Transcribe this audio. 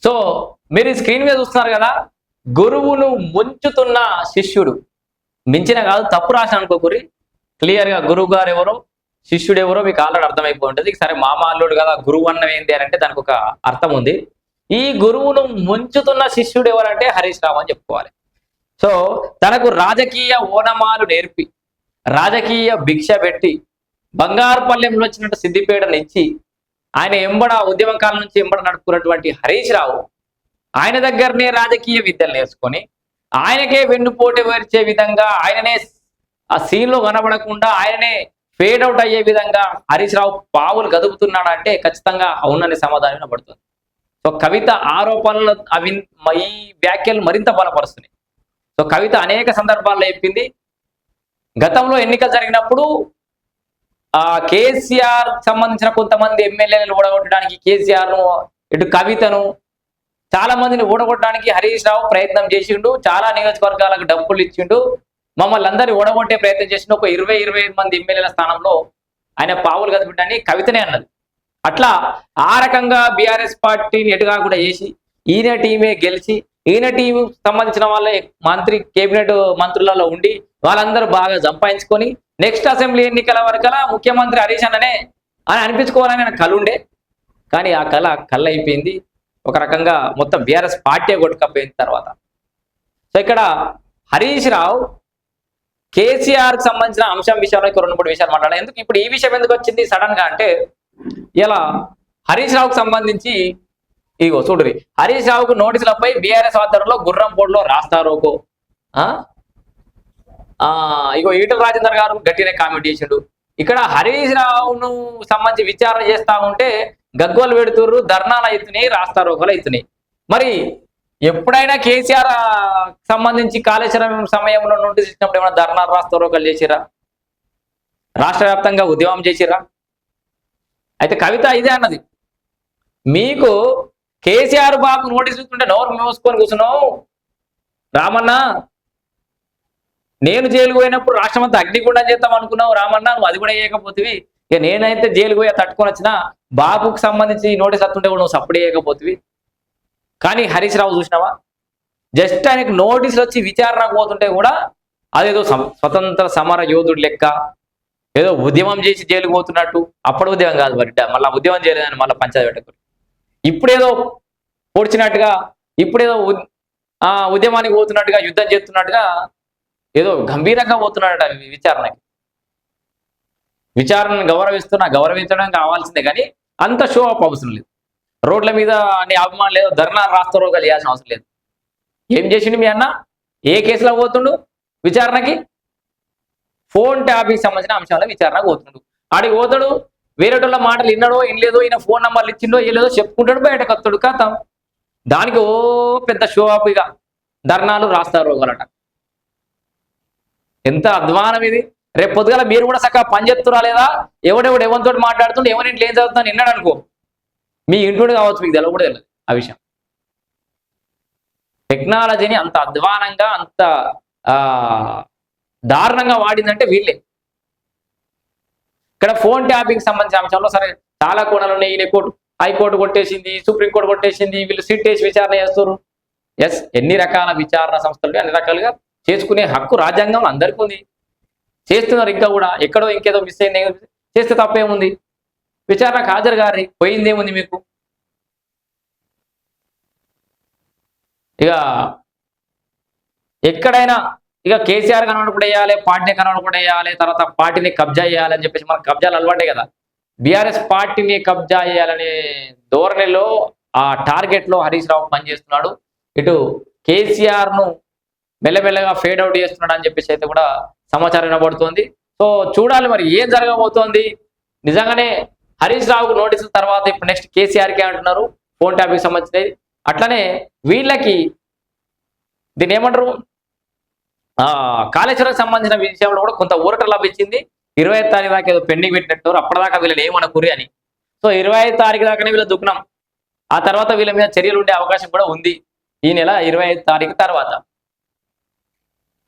So మీరు screen మీద చూస్తున్నారు కదా, గురువును ముంచుతున్న శిష్యుడు. మించిన కాదు, తప్పు రాసిన అనుకోకూరి, క్లియర్ గా గురువు గారు ఎవరో శిష్యుడు ఎవరో మీకు ఆల్రెడీ అర్థమైపోయి ఉంటుంది. సరే మామ అల్లుడు కదా, గురువు అన్నం ఏంటి అని అంటే దానికి ఒక అర్థం ఉంది. ఈ గురువును ముంచుతున్న శిష్యుడు ఎవరంటే హరీష్ రావు అని చెప్పుకోవాలి. సో తనకు రాజకీయ ఓనమాలు నేర్పి, రాజకీయ భిక్ష పెట్టి, బంగారుపల్లెంలో వచ్చినట్టు సిద్దిపేటను ఇచ్చి, ఆయన ఎంబడ ఉద్యమం కాలం నుంచి ఎంబడ నడుపుకున్నటువంటి హరీష్ రావు ఆయన దగ్గరనే రాజకీయ విద్యలు నేర్చుకొని, ఆయనకే వెన్నుపోటు వేర్చే విధంగా, ఆయననే ఆ సీన్లో కనబడకుండా ఆయననే ఫేడ్ అవుట్ అయ్యే విధంగా హరీష్ రావు పావులు గదుపుతున్నాడంటే ఖచ్చితంగా అవునని సమాధానం పడుతుంది. సో కవిత ఆరోపణలు అవి ఈ వ్యాఖ్యలు మరింత బలపరుస్తున్నాయి. సో కవిత అనేక సందర్భాల్లో చెప్పింది, గతంలో ఎన్నికలు జరిగినప్పుడు కేసీఆర్ సంబంధించిన కొంతమంది ఎమ్మెల్యేలను ఓడగొట్టడానికి కేసీఆర్ను, ఇటు కవితను, చాలా మందిని ఓడగొట్టడానికి హరీష్ రావు ప్రయత్నం చేసిండు. చాలా నియోజకవర్గాలకు డబ్బులు ఇచ్చిండు, మమ్మల్ని అందరినీ ఓడగొట్టే ప్రయత్నం చేసిండు. ఒక 20-25 మంది ఎమ్మెల్యేల స్థానంలో ఆయన పావులు కదిపిట్టని కవితనే అన్నది. అట్లా ఆ రకంగా బీఆర్ఎస్ పార్టీని ఎటుగా కూడా చేసి ఈయన టీమే గెలిచి, ఈయన టీం సంబంధించిన వాళ్ళే మంత్రి కేబినెట్ మంత్రులలో ఉండి వాళ్ళందరూ బాగా సంపాదించుకొని నెక్స్ట్ అసెంబ్లీ ఎన్నికల వరకలా ముఖ్యమంత్రి హరీష్ అన్ననే అని అనిపించుకోవాలని ఆయన కళ ఉండే. కానీ ఆ కళ అయిపోయింది. ఒక రకంగా మొత్తం బీఆర్ఎస్ పార్టీ కొట్టుకపోయిన తర్వాత. సో ఇక్కడ హరీష్ రావు కేసీఆర్కి సంబంధించిన అంశం విషయంలో 2-3 విషయాలు మాట్లాడాలి. ఎందుకు ఇప్పుడు ఈ విషయం ఎందుకు వచ్చింది సడన్ గా అంటే, ఇలా హరీష్ రావుకు సంబంధించి ఇగో చూడరి, హరీష్ రావుకు నోటీసులపై బీఆర్ఎస్ ఆధ్వర్యంలో గుర్రంపోడులో రాస్తారోకో. ఇగో ఈటల రాజేందర్ గారు గట్టినే కామెంట్ చేసిండు. ఇక్కడ హరీష్ రావును సంబంధించి విచారణ చేస్తా ఉంటే గగ్గోలు పెడుతుర్రు, ధర్నాలు అవుతున్నాయి, రాస్తారోకోలు అవుతున్నాయి. మరి ఎప్పుడైనా కేసీఆర్ సంబంధించి కాళేశ్వరం సమయంలో నోటీస్ ఇచ్చినప్పుడు ఏమైనా ధర్నాలు, రాస్తారోకోలు చేసిరా? రాష్ట్ర వ్యాప్తంగా ఉద్యమం చేసిరా? అయితే కవిత ఇదే అన్నది, మీకు కేసీఆర్ బాబు నోటీస్ ఇస్తుంటే నోరు మూసుకొని కూర్చున్నావు రామన్న, నేను జైలుకు పోయినప్పుడు రాష్ట్రం అంతా అగ్నిగుండం చేద్దాం అనుకున్నావు రామన్న, నువ్వు అది కూడా చేయకపోతివి. ఇక నేనైతే జైలుకు పోయి తట్టుకొని వచ్చినా బాబుకు సంబంధించి నోటీస్ వస్తుంటే కూడా నువ్వు సప్పుడు చేయకపోతివి. కానీ హరీష్ రావు చూసినావా, జస్ట్ ఆయనకు నోటీసులు వచ్చి విచారణకు పోతుంటే కూడా అదేదో స్వతంత్ర సమర యోధుడు లెక్క ఏదో ఉద్యమం చేసి జైలుకు పోతున్నట్టు. అప్పుడు ఉద్యమం కాదు మరి, మళ్ళీ ఉద్యమం చేయలేదని మళ్ళీ పంచాయతీ పెట్టకు. ఇప్పుడేదో పొడిచినట్టుగా, ఇప్పుడేదో ఉద్యమానికి పోతున్నట్టుగా, యుద్ధం చేస్తున్నట్టుగా ఏదో గంభీరంగా పోతున్నాడట విచారణకి. విచారణను గౌరవించడం కావాల్సిందే, కానీ అంత షో అప్ అవసరం లేదు. రోడ్ల మీద నీ అభిమానం లేదు, ధర్నాలు రాస్తారోగా చేయాల్సిన అవసరం లేదు. ఏం చేసిండు మీ అన్న? ఏ కేసులో పోతుండు విచారణకి? ఫోన్ ట్యాపింగ్ సంబంధించిన అంశాల్లో విచారణకు పోతుండు. ఆడికి పోతాడు, వేరేటోళ్ళ మాటలు విన్నాడో వినలేదో, ఈయన ఫోన్ నెంబర్లు ఇచ్చిండో ఇల్లేదో చెప్పుకుంటాడు, బయటకు వస్తాడు. కథం దానికి పెద్ద షో అప్. ఇక ధర్నాలు రాస్తారోగాలట. ఎంత అధ్వానం ఇది! రేపు పొద్దుగల మీరు కూడా చక్కగా పని చెప్తురా లేదా? ఎవడెవడు ఎవరితో మాట్లాడుతుంటే ఎవరి ఇంట్లో ఏం చదువుతుందని విన్నాడు అనుకో, మీ ఇంట్లో కావచ్చు, మీకు తెలవ కూడా తెలియదు ఆ విషయం. టెక్నాలజీని అంత అధ్వానంగా, అంత దారుణంగా వాడిందంటే వీళ్ళే. ఇక్కడ ఫోన్ ట్యాపింగ్ సంబంధించిన అంశంలో సరే చాలా కోణాలు ఉన్నాయి. ఈయన హైకోర్టు కొట్టేసింది, సుప్రీంకోర్టు కొట్టేసింది, వీళ్ళు సిట్ వేసి విచారణ చేస్తారు. ఎస్, ఎన్ని రకాల విచారణ సంస్థలు అన్ని రకాలుగా చేసుకునే హక్కు రాజ్యాంగంలో అందరికీ ఉంది, చేస్తున్నారు. ఇంకా కూడా ఎక్కడో ఇంకేదో మిస్ అయింది చేస్తే తప్పేముంది? విచారణకు హాజరు గారి పోయిందేముంది మీకు? ఇక ఎక్కడైనా ఇక కేసీఆర్ కనబడకుండా వేయాలి, పార్టీని కనబడకుండా వేయాలి, తర్వాత పార్టీని కబ్జా చేయాలని చెప్పేసి మనకు కబ్జాలు అలవాటే కదా. బీఆర్ఎస్ పార్టీని కబ్జా చేయాలనే ధోరణిలో, ఆ టార్గెట్ లో హరీష్ రావు పనిచేస్తున్నాడు. ఇటు కేసీఆర్ ను మెల్లమెల్లగా ఫేడ్ అవుట్ చేస్తున్నాడు అని చెప్పేసి అయితే కూడా సమాచారం వినబడుతోంది. సో చూడాలి మరి ఏం జరగబోతోంది. నిజంగానే హరీష్ రావుకు నోటీసుల తర్వాత ఇప్పుడు నెక్స్ట్ కేసీఆర్కే అంటున్నారు ఫోన్ ట్యాపింగ్ సంబంధించినది. అట్లనే వీళ్ళకి దీన్ని ఏమంటారు, కాళేశ్వరం సంబంధించిన విషయంలో కూడా కొంత ఊరట లభించింది. 25వ తారీఖు దాకా ఏదో పెండింగ్ పెట్టినట్టు, అప్పటిదాకా వీళ్ళని ఏమనుకురి అని. సో 25వ తారీఖు దాకానే వీళ్ళ దుఃఖం. ఆ తర్వాత వీళ్ళ మీద చర్యలు ఉండే అవకాశం కూడా ఉంది ఈ నెల 25వ తారీఖు తర్వాత.